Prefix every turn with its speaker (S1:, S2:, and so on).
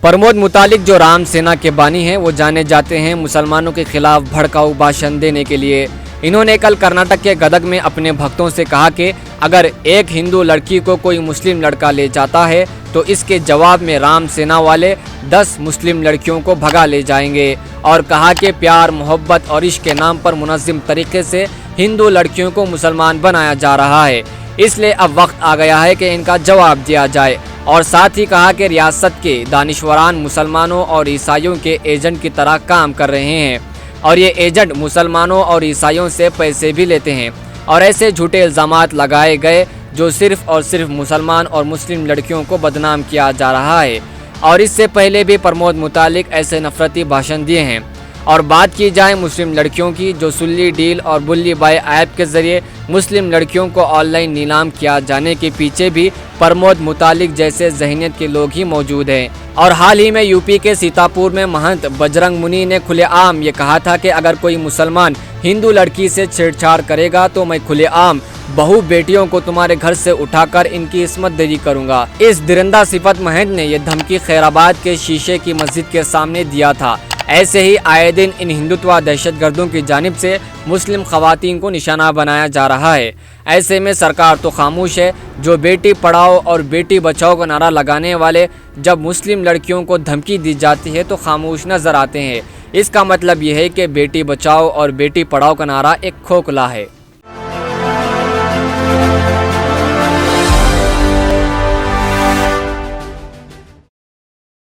S1: प्रमोद मुतालिक जो राम सेना के बानी हैं वो जाने जाते हैं मुसलमानों के खिलाफ भड़काऊ भाषण देने के लिए। इन्होंने कल कर्नाटक के गदग में अपने भक्तों से कहा कि अगर एक हिंदू लड़की को कोई मुस्लिम लड़का ले जाता है तो इसके जवाब में राम सेना वाले 10 मुस्लिम लड़कियों को भगा ले जाएंगे और कहा कि प्यार मोहब्बत और इश्क के नाम पर मुनज़्ज़म तरीके से हिंदू लड़कियों को मुसलमान बनाया जा रहा है, इसलिए अब वक्त आ गया है कि इनका जवाब दिया जाए। और साथ ही कहा कि रियासत के दानिशवरान मुसलमानों और ईसाइयों के एजेंट की तरह काम कर रहे हैं और ये एजेंट मुसलमानों और ईसाइयों से पैसे भी लेते हैं और ऐसे झूठे इल्ज़ामात लगाए गए जो सिर्फ़ और सिर्फ मुसलमान और मुस्लिम लड़कियों को बदनाम किया जा रहा है। और इससे पहले भी प्रमोद मुतालिक ऐसे नफरती भाषण दिए हैं। और बात की जाए मुस्लिम लड़कियों की, जो सुल्ली डील और बुल्ली बाय ऐप के ज़रिए मुस्लिम लड़कियों को ऑनलाइन नीलाम किया जाने के पीछे भी प्रमोद मुतालिक जैसे ज़हनियत के लोग ही मौजूद हैं। और हाल ही में यूपी के सीतापुर में महंत बजरंग मुनि ने खुलेआम ये कहा था कि अगर कोई मुसलमान हिंदू लड़की से छेड़छाड़ करेगा तो मैं खुलेआम बहू बेटियों को तुम्हारे घर से उठाकर इनकी इस्मत दरी करूंगा। इस दरिंदा सिफत महंत ने यह धमकी खैराबाद के शीशे की मस्जिद के सामने दिया था। ऐसे ही आए दिन इन हिंदुत्व दहशतगर्दों की जानिब से मुस्लिम खवातीन को निशाना बनाया जा रहा है। ऐसे में सरकार तो खामोश है, जो बेटी पढ़ाओ और बेटी बचाओ का नारा लगाने वाले जब मुस्लिम लड़कियों को धमकी दी जाती है तो खामोश नजर आते हैं। इसका मतलब यह है कि बेटी बचाओ और बेटी पढ़ाओ का नारा एक खोखला है।